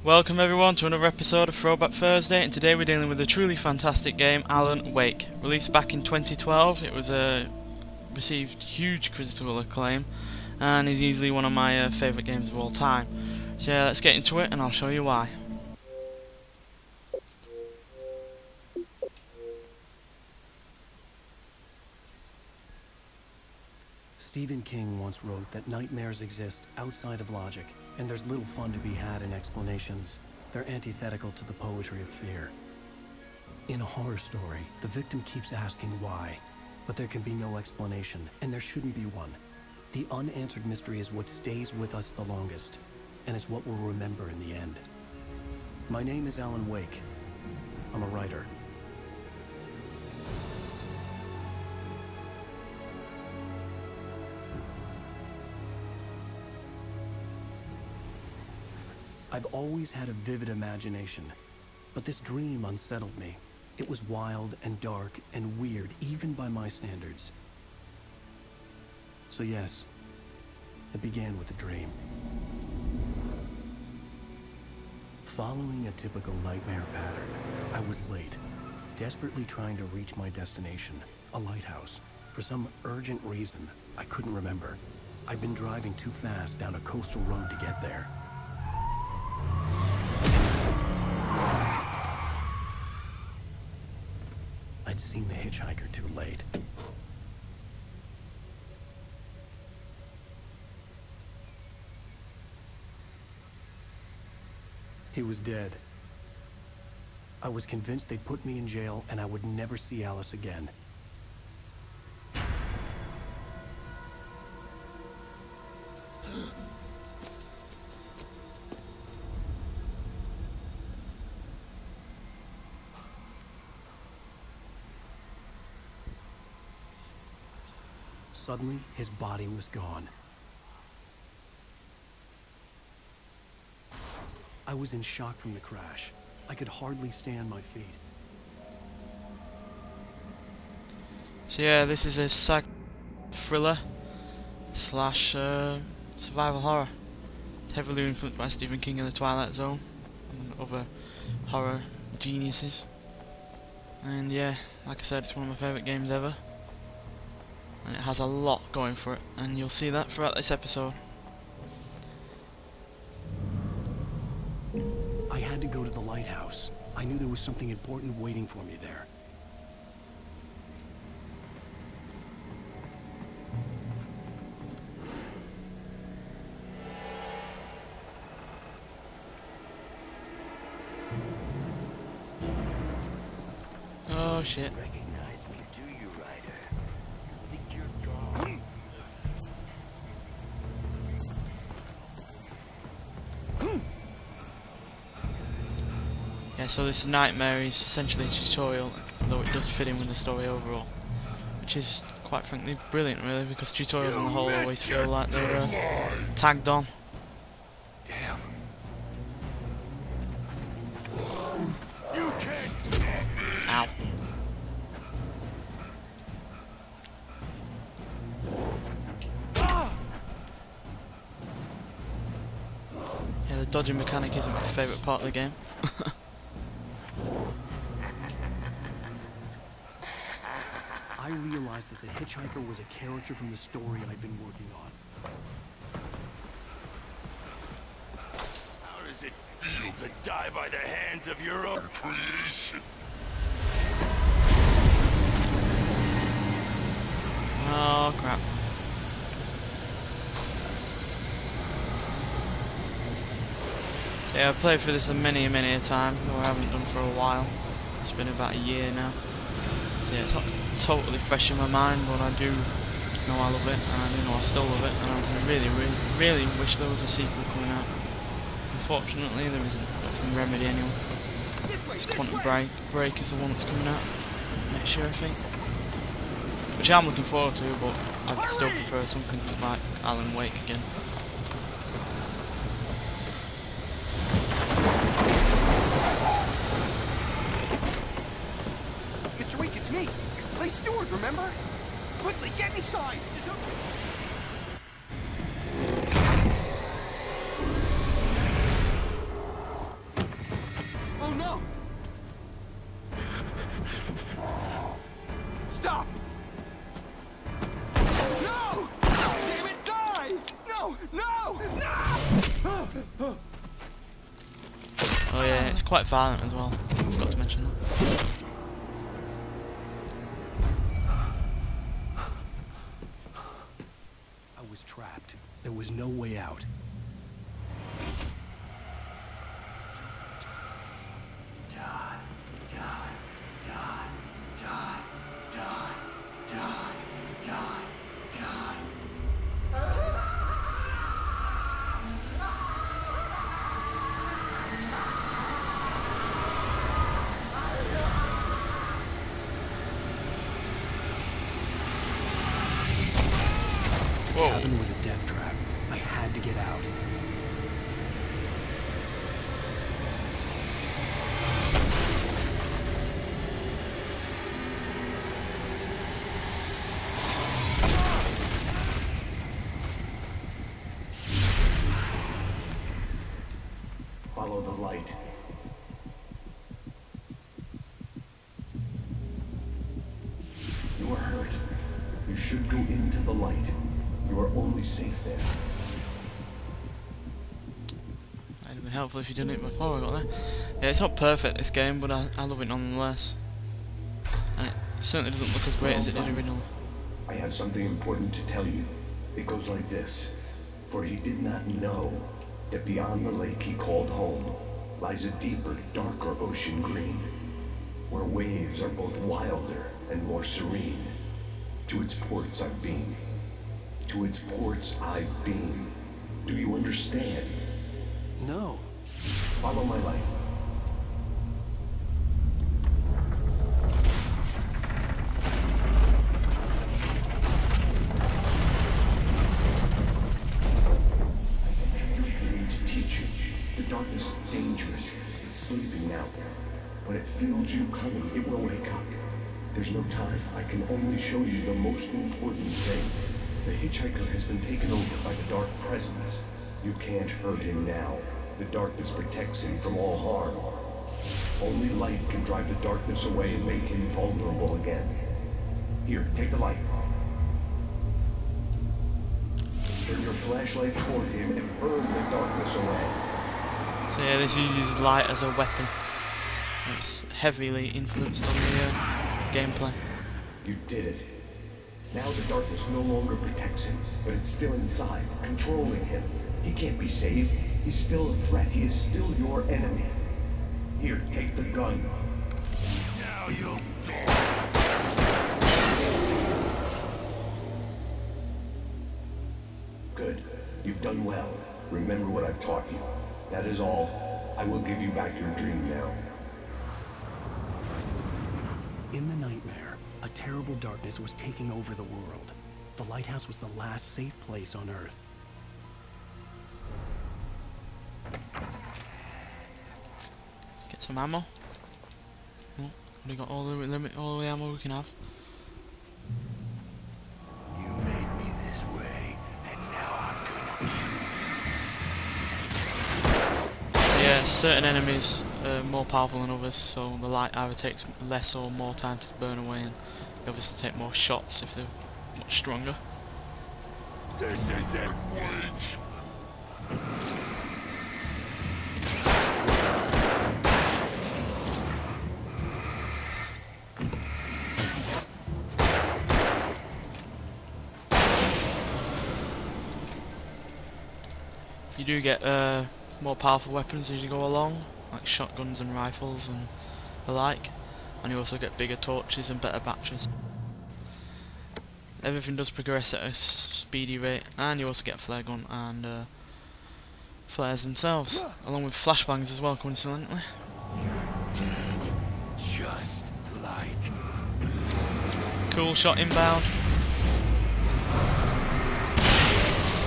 Welcome everyone to another episode of Throwback Thursday, and today we're dealing with a truly fantastic game, Alan Wake. Released back in 2012, it was received huge critical acclaim and is easily one of my favourite games of all time. So yeah, let's get into it and I'll show you why. Stephen King once wrote that nightmares exist outside of logic, and there's little fun to be had in explanations. They're antithetical to the poetry of fear. In a horror story, the victim keeps asking why, but there can be no explanation, and there shouldn't be one. The unanswered mystery is what stays with us the longest, and it's what we'll remember in the end. My name is Alan Wake. I'm a writer. I've always had a vivid imagination, but this dream unsettled me. It was wild and dark and weird, even by my standards. So yes, it began with a dream. Following a typical nightmare pattern, I was late, desperately trying to reach my destination, a lighthouse. For some urgent reason, I couldn't remember. I'd been driving too fast down a coastal road to get there. I'd seen the hitchhiker too late. He was dead. I was convinced they'd put me in jail and I would never see Alice again. Suddenly, his body was gone. I was in shock from the crash. I could hardly stand my feet. So yeah, this is a sci thriller slash survival horror. It's heavily influenced by Stephen King and the Twilight Zone and other horror geniuses. And yeah, like I said, it's one of my favourite games ever. And it has a lot going for it, and you'll see that throughout this episode. I had to go to the lighthouse. I knew there was something important waiting for me there. Oh shit. Recognize me, do you, Ryder? Think you're gone? Yeah, so this nightmare is essentially a tutorial, though it does fit in with the story overall, which is quite frankly brilliant really, because tutorials on the whole always feel like they're tagged on. Damn. You can't stop me. Ow. Yeah, the dodging mechanic isn't my favourite part of the game. I realized that the hitchhiker was a character from the story I'd been working on. How does it feel to die by the hands of your own creation? Oh crap. So yeah, I've played through this many a time, though I haven't done for a while. It's been about a year now. So yeah, it's not totally fresh in my mind, but I do know I love it, and I do know I still love it, and I really wish there was a sequel coming out. Unfortunately, there isn't, from Remedy anyway. It's Quantum Break is the one that's coming out next year, I think. Which I'm looking forward to, but I'd still prefer something like Alan Wake again. Mr. Wake, it's me. Play steward, remember? Quickly, get inside! no! Stop! No! Damn it, die! No! No! No! Oh yeah, it's quite violent as well. I forgot to mention that. I was trapped. There was no way out. The Whoa. cabin was a death trap. I had to get out. Follow the light. You are hurt. You should go into the light. You are only safe there. It'd have been helpful if you done it before I got there. Yeah, it's not perfect this game, but I love it nonetheless. And it certainly doesn't look as great as it did originally. I have something important to tell you. It goes like this. For he did not know that beyond the lake he called home lies a deeper, darker ocean green, where waves are both wilder and more serene. To its ports I've been. To its ports I've been. Do you understand? No. Follow my light. I entered your dream to teach you. The darkness is dangerous. It's sleeping now. When it feels you coming, it will wake up. There's no time. I can only show you the most important thing. The hitchhiker has been taken over by the dark presence. You can't hurt him now. The darkness protects him from all harm. Only light can drive the darkness away and make him vulnerable again. Here, take the light. Turn your flashlight toward him and burn the darkness away. So yeah, this uses light as a weapon. It's heavily influenced on the gameplay. You did it. Now the darkness no longer protects him, but it's still inside, controlling him. He can't be saved. He's still a threat. He is still your enemy. Here, take the gun. Now you'll die. Good. You've done well. Remember what I've taught you. That is all. I will give you back your dream now. In the nightmare, a terrible darkness was taking over the world. The lighthouse was the last safe place on Earth. Get some ammo. Oh, we got all the ammo we can have. You made me this way, and now I'm gonna Yeah, certain enemies are more powerful than others, so the light either takes less or more time to burn away, and they obviously take more shots if they're much stronger. This isn't witch. You do get more powerful weapons as you go along, like shotguns and rifles and the like, and you also get bigger torches and better batteries. Everything does progress at a speedy rate, and you also get a flare gun and flares themselves, along with flashbangs as well, coincidentally. You're dead, just like Cool shot inbound.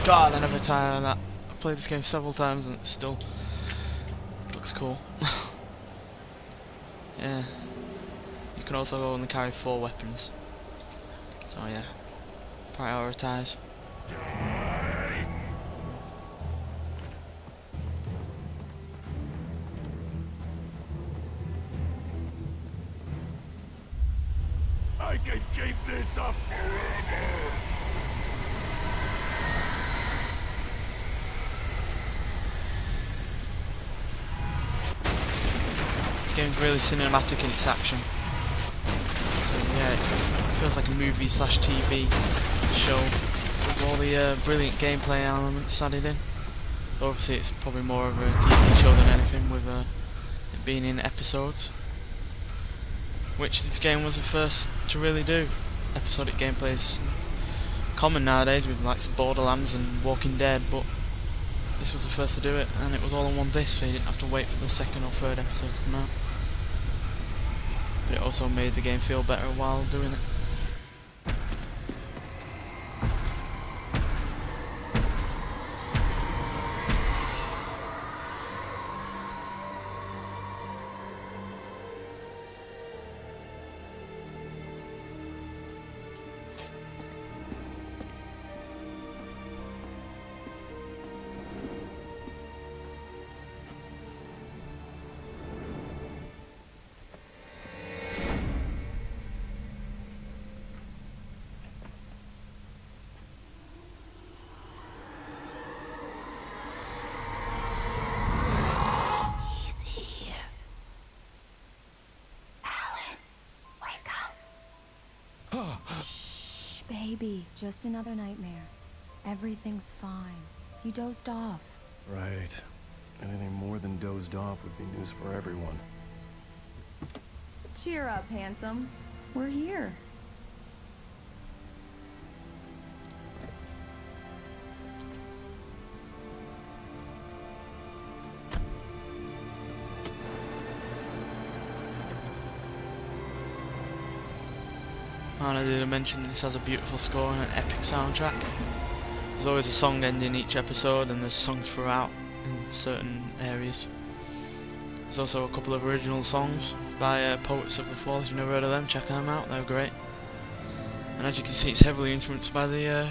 God, I never tire of that. I've played this game several times and it still looks cool. Yeah. You can also go and carry 4 weapons. So yeah. Prioritise. I can keep this up forever! This game's really cinematic in its action. So yeah, it feels like a movie slash TV show with all the brilliant gameplay elements added in. Obviously it's probably more of a TV show than anything, with it being in episodes, which this game was the first to really do. Episodic gameplay is common nowadays with like Borderlands and Walking Dead, but this was the first to do it, and it was all on one disc, so you didn't have to wait for the second or third episode to come out. But it also made the game feel better while doing it. Shh, baby, just another nightmare. Everything's fine. You dozed off. Right. Anything more than dozed off would be news for everyone. Cheer up, handsome. We're here. And I did mention this has a beautiful score and an epic soundtrack. There's always a song ending each episode, and there's songs throughout in certain areas. There's also a couple of original songs by Poets of the Fall. If you've never heard of them, check them out, they're great. And as you can see, it's heavily influenced by the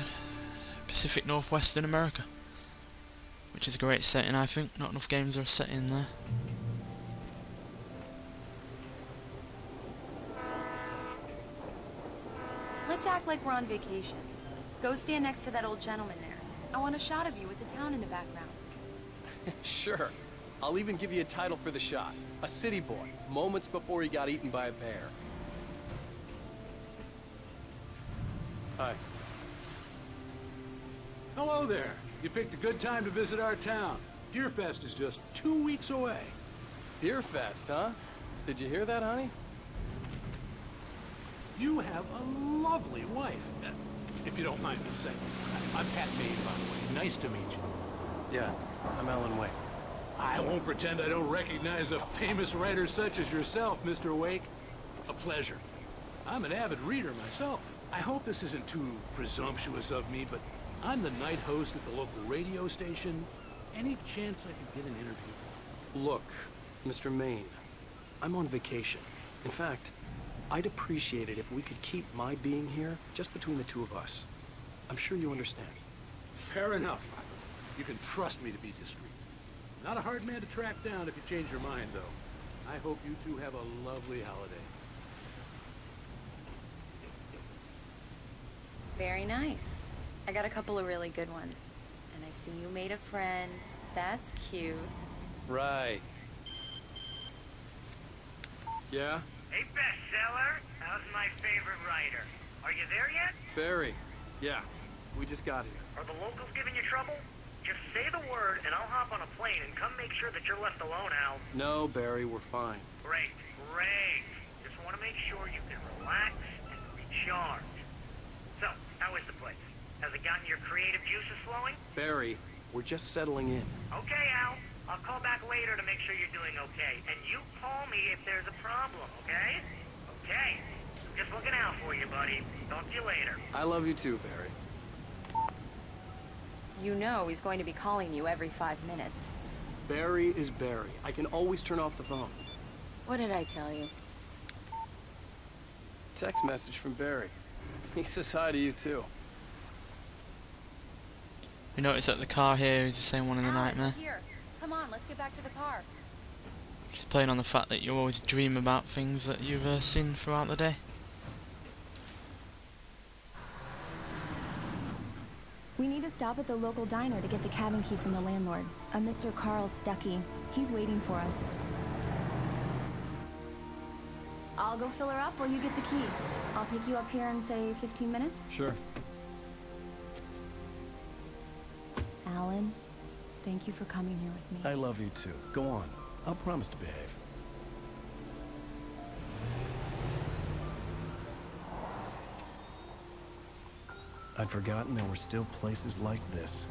Pacific Northwest in America, which is a great setting, I think. Not enough games are set in there. Let's act like we're on vacation. Go stand next to that old gentleman there. I want a shot of you with the town in the background. Sure. I'll even give you a title for the shot. A city boy, moments before he got eaten by a bear. Hi. Hello there. You picked a good time to visit our town. Deerfest is just 2 weeks away. Deerfest, huh? Did you hear that, honey? You have a lovely wife. If you don't mind me saying. I'm Pat Maine, by the way. Nice to meet you. Yeah, I'm Alan Wake. I won't pretend I don't recognize a famous writer such as yourself, Mr. Wake. A pleasure. I'm an avid reader myself. I hope this isn't too presumptuous of me, but I'm the night host at the local radio station. Any chance I could get an interview? Look, Mr. Maine, I'm on vacation. In fact, I'd appreciate it if we could keep my being here just between the two of us. I'm sure you understand. Fair enough. You can trust me to be discreet. Not a hard man to track down if you change your mind, though. I hope you two have a lovely holiday. Very nice. I got a couple of really good ones. And I see you made a friend. That's cute. Right. Yeah? Hey, bestseller. How's my favorite writer? Are you there yet? Barry. Yeah. We just got here. Are the locals giving you trouble? Just say the word and I'll hop on a plane and come make sure that you're left alone, Al. No, Barry, we're fine. Great, great. Just want to make sure you can relax and recharge. So, how is the place? Has it gotten your creative juices flowing? Barry, we're just settling in. Okay, Al. I'll call back later to make sure you're doing okay. And you call me if there's a problem, okay? Okay. Just looking out for you, buddy. Talk to you later. I love you too, Barry. You know he's going to be calling you every 5 minutes. Barry is Barry. I can always turn off the phone. What did I tell you? Text message from Barry. He says hi to you too. We notice that the car here is the same one in the Al, Nightmare. we're here. Come on, let's get back to the car. He's playing on the fact that you always dream about things that you've seen throughout the day. We need to stop at the local diner to get the cabin key from the landlord, a Mr. Carl Stuckey. He's waiting for us. I'll go fill her up while you get the key. I'll pick you up here in, say, 15 minutes? Sure. Alan, thank you for coming here with me. I love you too. Go on. I'll promise to behave. I'd forgotten there were still places like this.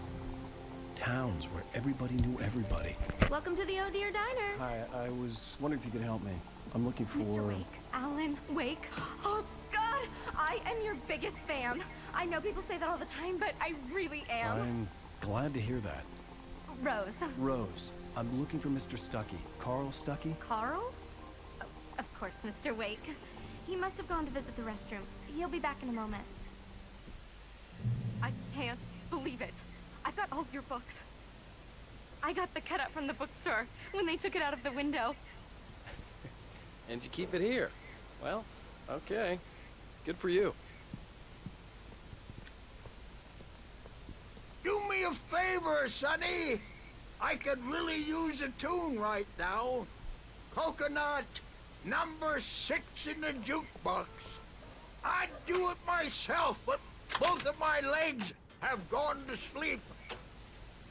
Towns where everybody knew everybody. Welcome to the Oh Dear Diner. Hi, I was wondering if you could help me. I'm looking for... Mr. Wake. Alan Wake. Oh, God! I am your biggest fan. I know people say that all the time, but I really am. I'm glad to hear that. Rose. Rose, I'm looking for Mr. Stuckey. Carl Stuckey? Carl? Oh, of course, Mr. Wake. He must have gone to visit the restroom. He'll be back in a moment. I can't believe it. I've got all of your books. I got the cutout from the bookstore when they took it out of the window. And you keep it here. Well, okay. Good for you. Do me a favor, Sonny. I could really use a tune right now. Coconut, number 6 in the jukebox. I'd do it myself, but both of my legs have gone to sleep.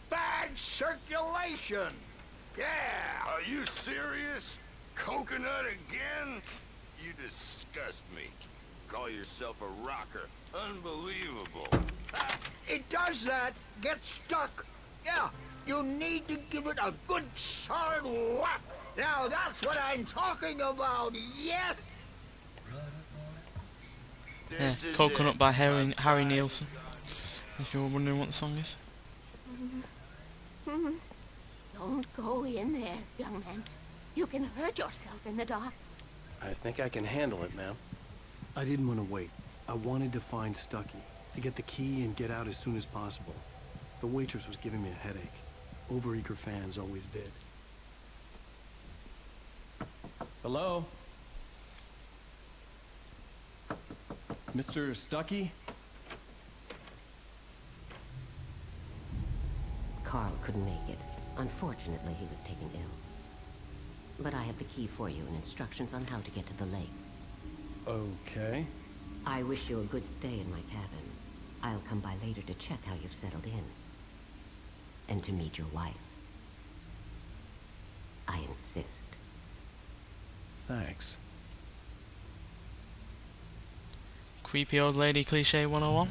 Bad circulation. Yeah. Are you serious? Coconut again? You disgust me. Call yourself a rocker. Unbelievable. It does that. Get stuck. Yeah, you need to give it a good solid whack. Now that's what I'm talking about, yes? Yeah, Coconut by Harry Nielsen, if you're wondering what the song is. Don't go in there, young man. You can hurt yourself in the dark. I think I can handle it, ma'am. I didn't want to wait. I wanted to find Stuckey, to get the key and get out as soon as possible. The waitress was giving me a headache. Overeager fans always did. Hello? Mr. Stuckey? Carl couldn't make it. Unfortunately, he was taken ill. But I have the key for you and instructions on how to get to the lake. Okay. I wish you a good stay in my cabin. I'll come by later to check how you've settled in. And to meet your wife. I insist. Thanks. Creepy old lady cliche 101.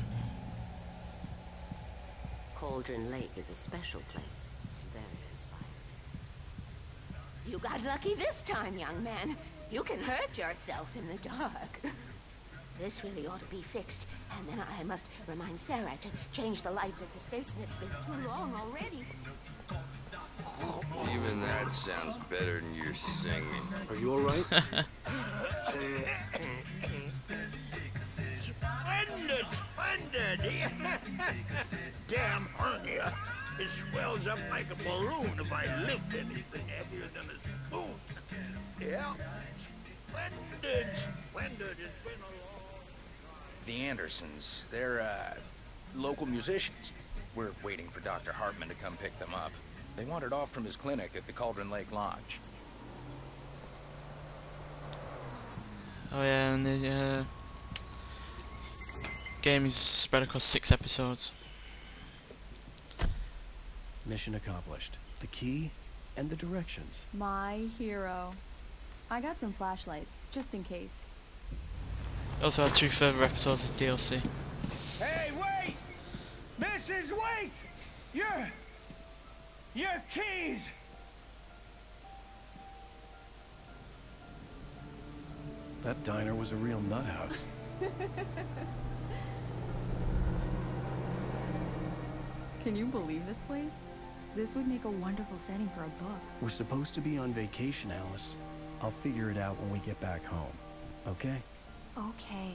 Cauldron Lake is a special place. Very inspiring. You got lucky this time, young man. You can hurt yourself in the dark. This really ought to be fixed. And then I must remind Sarah to change the lights at the station. It's been too long already. Even that sounds better than your singing. Are you all right? Splendid, splendid. Damn hernia. It swells up like a balloon if I lift anything heavier than a spoon. Yeah. Splendid, splendid. It's been a long... The Andersons, they're, local musicians. We're waiting for Dr. Hartman to come pick them up. They wandered off from his clinic at the Cauldron Lake Lodge. Oh yeah, and the game is spread across 6 episodes. Mission accomplished. The key and the directions. My hero. I got some flashlights, just in case. Also had 2 further episodes of DLC. Hey, wait! Mrs. Wake! Your keys! That diner was a real nut house. Can you believe this place? This would make a wonderful setting for a book. We're supposed to be on vacation, Alice. I'll figure it out when we get back home. Okay? Okay.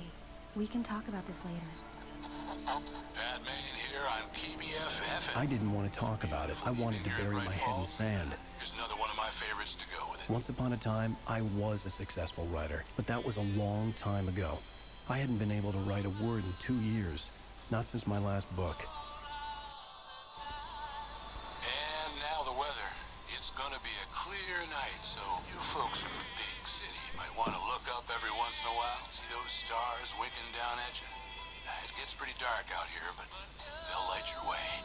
We can talk about this later. Batman here on PBFF. I didn't want to talk about it. I wanted to bury my head in sand. Here's another one of my favorites to go with it. Once upon a time, I was a successful writer, but that was a long time ago. I hadn't been able to write a word in 2 years, not since my last book. gonna be a clear night, so you folks from the big city might want to look up every once in a while, see those stars winking down at you. It gets pretty dark out here, but they'll light your way.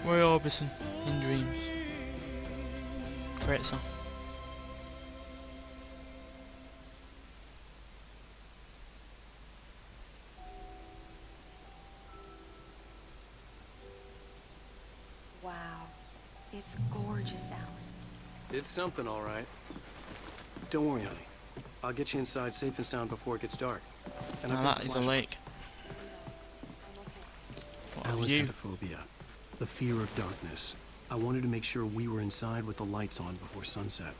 Roy Orbison, In Dreams. Great song. Wow. It's gorgeous, Alan. It's something, all right. Don't worry, honey. I'll get you inside safe and sound before it gets dark. And Now that is a lake. Alice had a phobia. The fear of darkness. I wanted to make sure we were inside with the lights on before sunset.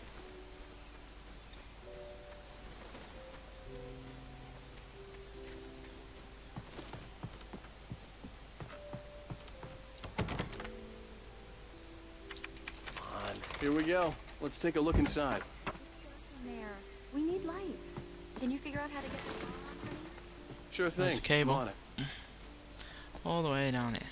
Come on, here we go. Let's take a look inside. There. We need lights. Can you figure out how to get them on, honey? Sure thing. There's a cable. I'm on it. All the way down it.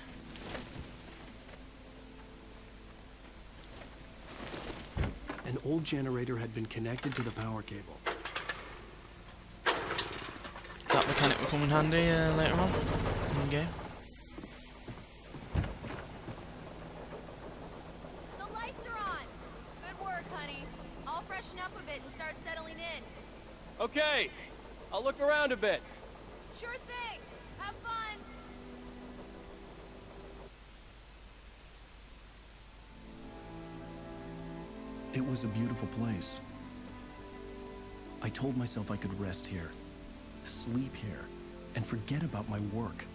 An old generator had been connected to the power cable. That mechanic will come in handy later on in the game. The lights are on. Good work, honey. I'll freshen up a bit and start settling in. Okay, I'll look around a bit. Sure thing. Have fun. It was a beautiful place. I told myself I could rest here, sleep here, and forget about my work.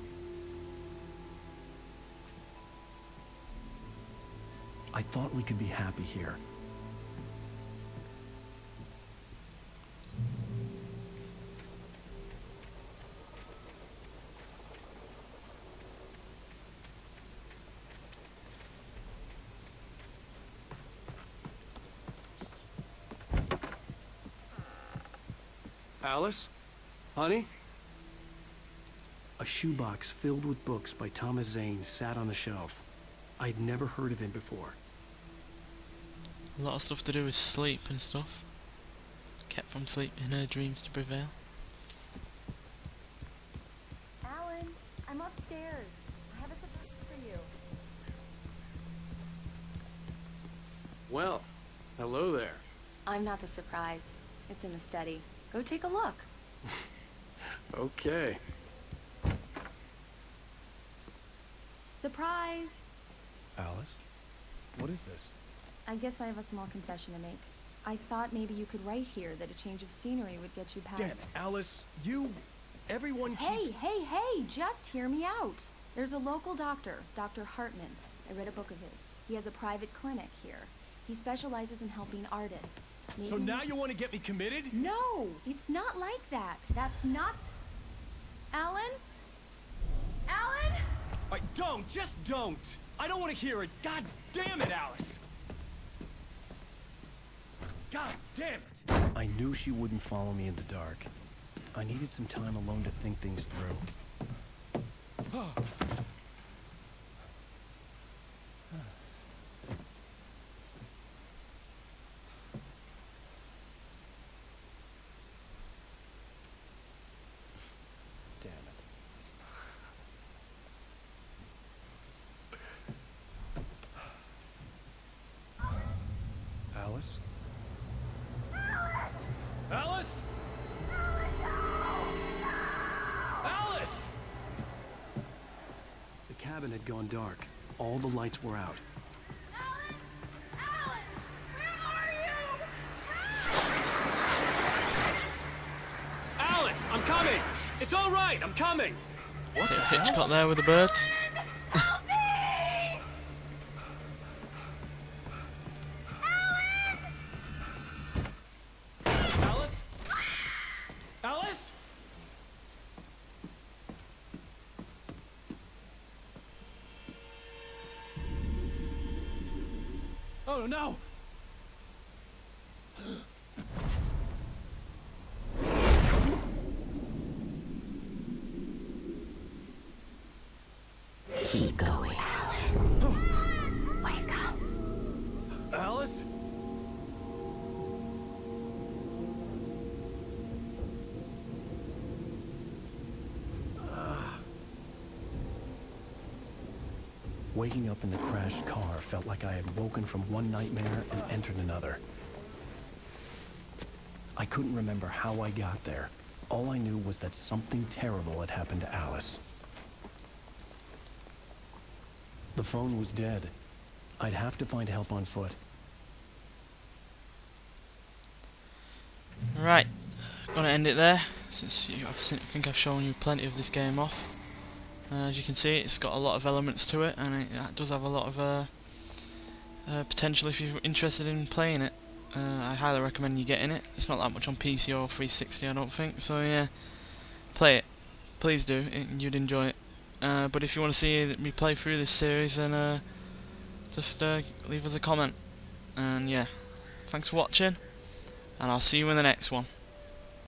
I thought we could be happy here. Alice? Honey? A shoebox filled with books by Thomas Zane sat on the shelf. I'd never heard of him before. A lot of stuff to do with sleep and stuff. Kept from sleep in her dreams to prevail. Alan, I'm upstairs. I have a surprise for you. Well, hello there. I'm not the surprise. It's in the study. Go take a look. Okay. Surprise! Alice? What is this? I guess I have a small confession to make. I thought maybe you could write here that a change of scenery would get you past... Damn, Alice, everyone Hey, just hear me out. There's a local doctor, Dr. Hartman. I read a book of his. He has a private clinic here. He specializes in helping artists. So now you want to get me committed? No, it's not like that. That's not... Alan? Alan? Just don't! I don't want to hear it! God damn it, Alice! God damn it! I knew she wouldn't follow me in the dark. I needed some time alone to think things through. Damn it. Alice? Alice? Alice! The cabin had gone dark. All the lights were out. Alice, I'm coming! It's all right, I'm coming! What the hell? Hitchcock there with the birds. Alice? Alice? Oh no! Keep going, Alan. Waking up in the crashed car felt like I had woken from one nightmare and entered another. I couldn't remember how I got there. All I knew was that something terrible had happened to Alice. The phone was dead. I'd have to find help on foot. Right, gonna end it there, since I think I've shown you plenty of this game off. As you can see, it's got a lot of elements to it, and it does have a lot of potential if you're interested in playing it. I highly recommend you getting it. It's not that much on PC or 360, I don't think, so yeah, play it. Please do, you'd enjoy it. But if you want to see me play through this series, then just leave us a comment. And yeah, thanks for watching, and I'll see you in the next one.